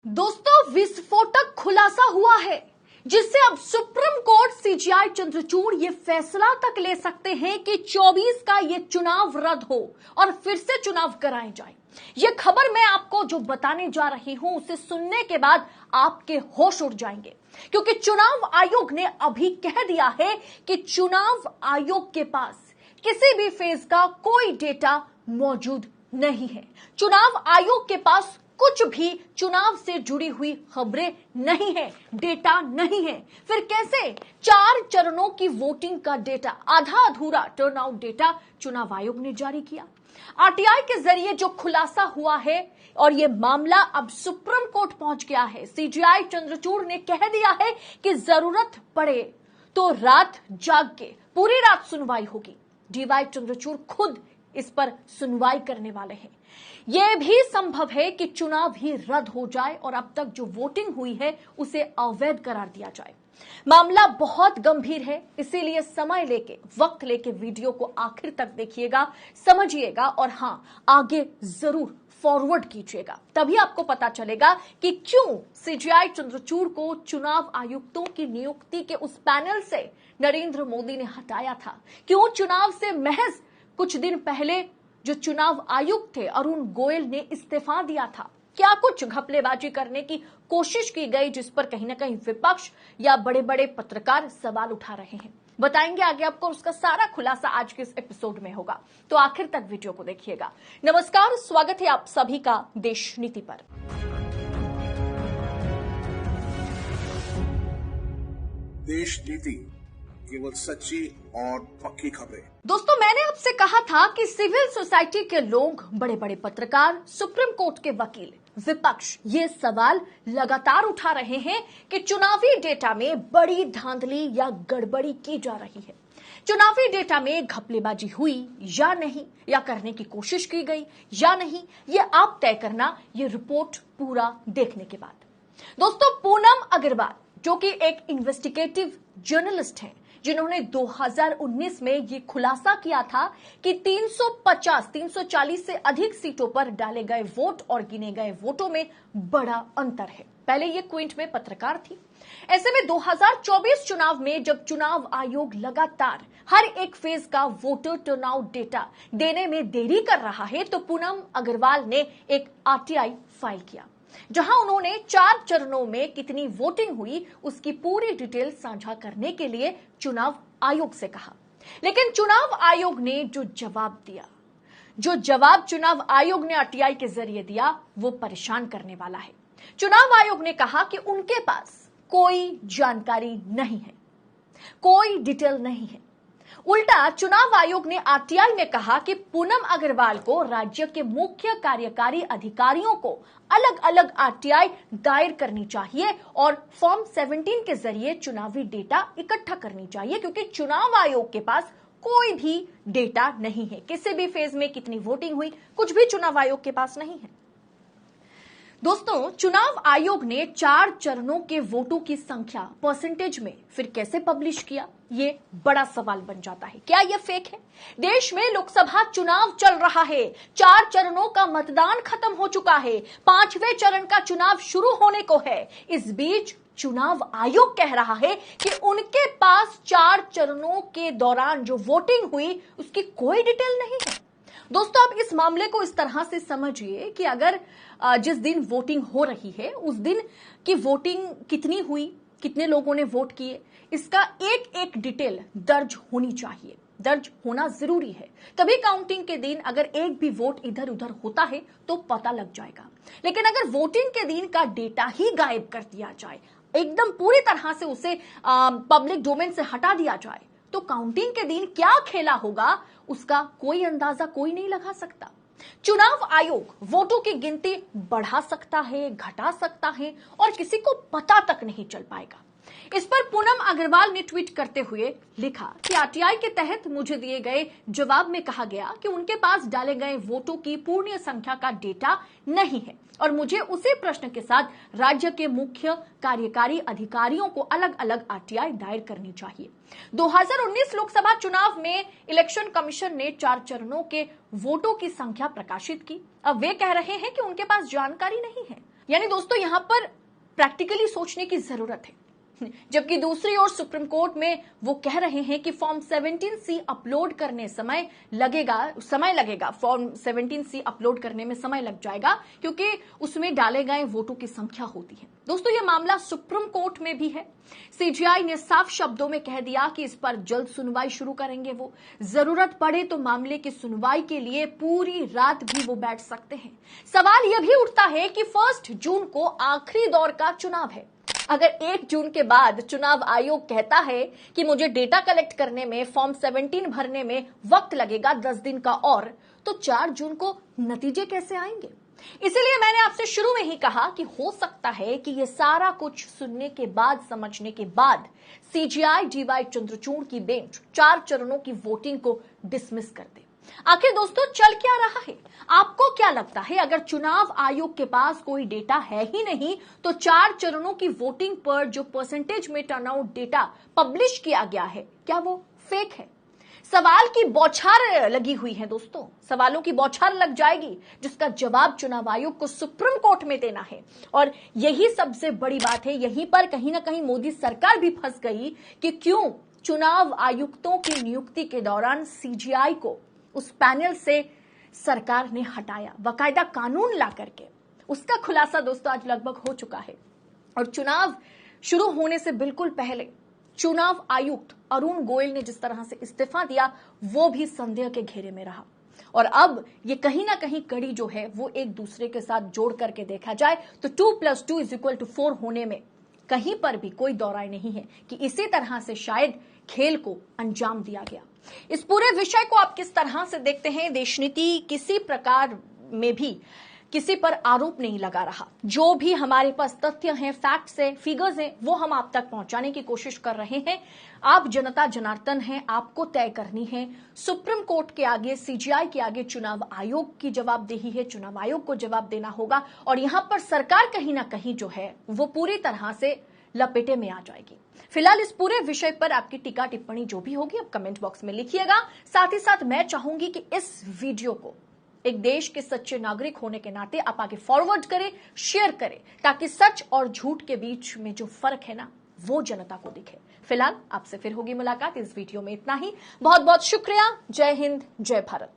दोस्तों, विस्फोटक खुलासा हुआ है जिससे अब सुप्रीम कोर्ट सीजेआई चंद्रचूड़ ये फैसला तक ले सकते हैं कि 24 का ये चुनाव रद्द हो और फिर से चुनाव कराए जाए। ये खबर मैं आपको जो बताने जा रही हूं उसे सुनने के बाद आपके होश उड़ जाएंगे, क्योंकि चुनाव आयोग ने अभी कह दिया है कि चुनाव आयोग के पास किसी भी फेज का कोई डेटा मौजूद नहीं है। चुनाव आयोग के पास कुछ भी चुनाव से जुड़ी हुई खबरें नहीं है, डेटा नहीं है। फिर कैसे 4 चरणों की वोटिंग का डेटा, आधा अधूरा टर्नआउट डेटा चुनाव आयोग ने जारी किया। आरटीआई के जरिए जो खुलासा हुआ है और यह मामला अब सुप्रीम कोर्ट पहुंच गया है। सीजेआई चंद्रचूड़ ने कह दिया है कि जरूरत पड़े तो रात जाग के पूरी रात सुनवाई होगी। डीवाई चंद्रचूड़ खुद इस पर सुनवाई करने वाले हैं। यह भी संभव है कि चुनाव ही रद्द हो जाए और अब तक जो वोटिंग हुई है उसे अवैध करार दिया जाए। मामला बहुत गंभीर है, इसीलिए समय लेके, वक्त लेके वीडियो को आखिर तक देखिएगा, समझिएगा और हां, आगे जरूर फॉरवर्ड कीजिएगा। तभी आपको पता चलेगा कि क्यों सीजेआई चंद्रचूड़ को चुनाव आयुक्तों की नियुक्ति के उस पैनल से नरेंद्र मोदी ने हटाया था। क्यों चुनाव से महज कुछ दिन पहले जो चुनाव आयुक्त थे अरुण गोयल ने इस्तीफा दिया था। क्या कुछ घपलेबाजी करने की कोशिश की गई जिस पर कहीं ना कहीं विपक्ष या बड़े बड़े पत्रकार सवाल उठा रहे हैं। बताएंगे आगे आपको, उसका सारा खुलासा आज के इस एपिसोड में होगा, तो आखिर तक वीडियो को देखिएगा। नमस्कार, स्वागत है आप सभी का देश नीति पर। देश नीति, केवल सच्ची और पक्की खबरें। दोस्तों, मैंने आपसे कहा था कि सिविल सोसाइटी के लोग, बड़े बड़े पत्रकार, सुप्रीम कोर्ट के वकील, विपक्ष ये सवाल लगातार उठा रहे हैं कि चुनावी डेटा में बड़ी धांधली या गड़बड़ी की जा रही है। चुनावी डेटा में घपलेबाजी हुई या नहीं, या करने की कोशिश की गई या नहीं, ये आप तय करना, ये रिपोर्ट पूरा देखने के बाद। दोस्तों, पूनम अग्रवाल जो कि एक इन्वेस्टिगेटिव जर्नलिस्ट हैं, जिन्होंने 2019 में ये खुलासा किया था कि 340 से अधिक सीटों पर डाले गए वोट और गिने गए वोटों में बड़ा अंतर है। पहले ये क्विंट में पत्रकार थी। ऐसे में 2024 चुनाव में जब चुनाव आयोग लगातार हर एक फेज का वोटर टर्नआउट डेटा देने में देरी कर रहा है, तो पूनम अग्रवाल ने एक आरटीआई फाइल किया, जहां उन्होंने 4 चरणों में कितनी वोटिंग हुई उसकी पूरी डिटेल साझा करने के लिए चुनाव आयोग से कहा। लेकिन चुनाव आयोग ने जो जवाब चुनाव आयोग ने आरटीआई के जरिए दिया वो परेशान करने वाला है। चुनाव आयोग ने कहा कि उनके पास कोई जानकारी नहीं है, कोई डिटेल नहीं है। उल्टा चुनाव आयोग ने आरटीआई में कहा कि पूनम अग्रवाल को राज्य के मुख्य कार्यकारी अधिकारियों को अलग अलग आरटीआई दायर करनी चाहिए और फॉर्म 17 के जरिए चुनावी डेटा इकट्ठा करनी चाहिए, क्योंकि चुनाव आयोग के पास कोई भी डेटा नहीं है। किसी भी फेज में कितनी वोटिंग हुई, कुछ भी चुनाव आयोग के पास नहीं है। दोस्तों, चुनाव आयोग ने 4 चरणों के वोटों की संख्या परसेंटेज में फिर कैसे पब्लिश किया, ये बड़ा सवाल बन जाता है। क्या यह फेक है? देश में लोकसभा चुनाव चल रहा है, 4 चरणों का मतदान खत्म हो चुका है, 5वें चरण का चुनाव शुरू होने को है। इस बीच चुनाव आयोग कह रहा है कि उनके पास 4 चरणों के दौरान जो वोटिंग हुई उसकी कोई डिटेल नहीं है। दोस्तों, आप इस मामले को इस तरह से समझिए कि अगर जिस दिन वोटिंग हो रही है उस दिन की वोटिंग कितनी हुई, कितने लोगों ने वोट किए, इसका एक एक डिटेल दर्ज होनी चाहिए, दर्ज होना जरूरी है। तभी काउंटिंग के दिन अगर एक भी वोट इधर उधर होता है तो पता लग जाएगा। लेकिन अगर वोटिंग के दिन का डेटा ही गायब कर दिया जाए, एकदम पूरी तरह से उसे पब्लिक डोमेन से हटा दिया जाए, तो काउंटिंग के दिन क्या खेला होगा उसका कोई अंदाजा कोई नहीं लगा सकता। चुनाव आयोग वोटों की गिनती बढ़ा सकता है, घटा सकता है और किसी को पता तक नहीं चल पाएगा। इस पर पूनम अग्रवाल ने ट्वीट करते हुए लिखा कि आरटीआई के तहत मुझे दिए गए जवाब में कहा गया कि उनके पास डाले गए वोटों की पूर्ण संख्या का डेटा नहीं है और मुझे उसी प्रश्न के साथ राज्य के मुख्य कार्यकारी अधिकारियों को अलग अलग आरटीआई दायर करनी चाहिए। 2019 लोकसभा चुनाव में इलेक्शन कमीशन ने 4 चरणों के वोटों की संख्या प्रकाशित की। अब वे कह रहे हैं कि उनके पास जानकारी नहीं है। यानी दोस्तों यहां पर प्रैक्टिकली सोचने की जरूरत है। जबकि दूसरी ओर सुप्रीम कोर्ट में वो कह रहे हैं कि फॉर्म 17C अपलोड करने समय लगेगा। फॉर्म 17C अपलोड करने में समय लग जाएगा क्योंकि उसमें डाले गए वोटों की संख्या होती है। दोस्तों ये मामला सुप्रीम कोर्ट में भी है। सीजीआई ने साफ शब्दों में कह दिया कि इस पर जल्द सुनवाई शुरू करेंगे। वो जरूरत पड़े तो मामले की सुनवाई के लिए पूरी रात भी वो बैठ सकते हैं। सवाल यह भी उठता है कि 1 जून को आखिरी दौर का चुनाव है। अगर 1 जून के बाद चुनाव आयोग कहता है कि मुझे डेटा कलेक्ट करने में, फॉर्म 17 भरने में वक्त लगेगा 10 दिन का और, तो 4 जून को नतीजे कैसे आएंगे? इसीलिए मैंने आपसे शुरू में ही कहा कि हो सकता है कि ये सारा कुछ सुनने के बाद, समझने के बाद सीजीआई डीवाई चंद्रचूड़ की बेंच 4 चरणों की वोटिंग को डिसमिस कर दे। आखिर दोस्तों चल क्या रहा है? आपको क्या लगता है, अगर चुनाव आयोग के पास कोई डेटा है ही नहीं तो 4 चरणों की वोटिंग पर जो परसेंटेज में टर्नआउट डेटा पब्लिश किया गया है, क्या वो फेक है? सवाल की बौछार लगी हुई है दोस्तों, सवालों की बौछार लग जाएगी जिसका जवाब चुनाव आयोग को सुप्रीम कोर्ट में देना है। और यही सबसे बड़ी बात है, यहीं पर कहीं ना कहीं मोदी सरकार भी फंस गई कि क्यों चुनाव आयुक्तों की नियुक्ति के दौरान सीजीआई को उस पैनल से सरकार ने हटाया, बाकायदा कानून ला करके। उसका खुलासा दोस्तों आज लगभग हो चुका है। और चुनाव शुरू होने से बिल्कुल पहले चुनाव आयुक्त अरुण गोयल ने जिस तरह से इस्तीफा दिया वो भी संदेह के घेरे में रहा। और अब ये कहीं ना कहीं कड़ी जो है वो एक दूसरे के साथ जोड़ करके देखा जाए तो 2+2 = 4 होने में कहीं पर भी कोई दौराय नहीं है कि इसी तरह से शायद खेल को अंजाम दिया गया। इस पूरे विषय को आप किस तरह से देखते हैं? देशनीति किसी प्रकार में भी किसी पर आरोप नहीं लगा रहा। जो भी हमारे पास तथ्य हैं, फैक्ट्स हैं, फिगर्स हैं, वो हम आप तक पहुंचाने की कोशिश कर रहे हैं। आप जनता जनार्दन हैं, आपको तय करनी है। सुप्रीम कोर्ट के आगे, सीजीआई के आगे चुनाव आयोग की जवाबदेही है, चुनाव आयोग को जवाब देना होगा। और यहां पर सरकार कहीं ना कहीं जो है वो पूरी तरह से लपेटे में आ जाएगी। फिलहाल इस पूरे विषय पर आपकी टीका टिप्पणी जो भी होगी आप कमेंट बॉक्स में लिखिएगा। साथ ही साथ मैं चाहूंगी कि इस वीडियो को एक देश के सच्चे नागरिक होने के नाते आप आगे फॉरवर्ड करें, शेयर करें, ताकि सच और झूठ के बीच में जो फर्क है ना वो जनता को दिखे। फिलहाल आपसे फिर होगी मुलाकात। इस वीडियो में इतना ही। बहुत बहुत शुक्रिया। जय हिंद, जय भारत।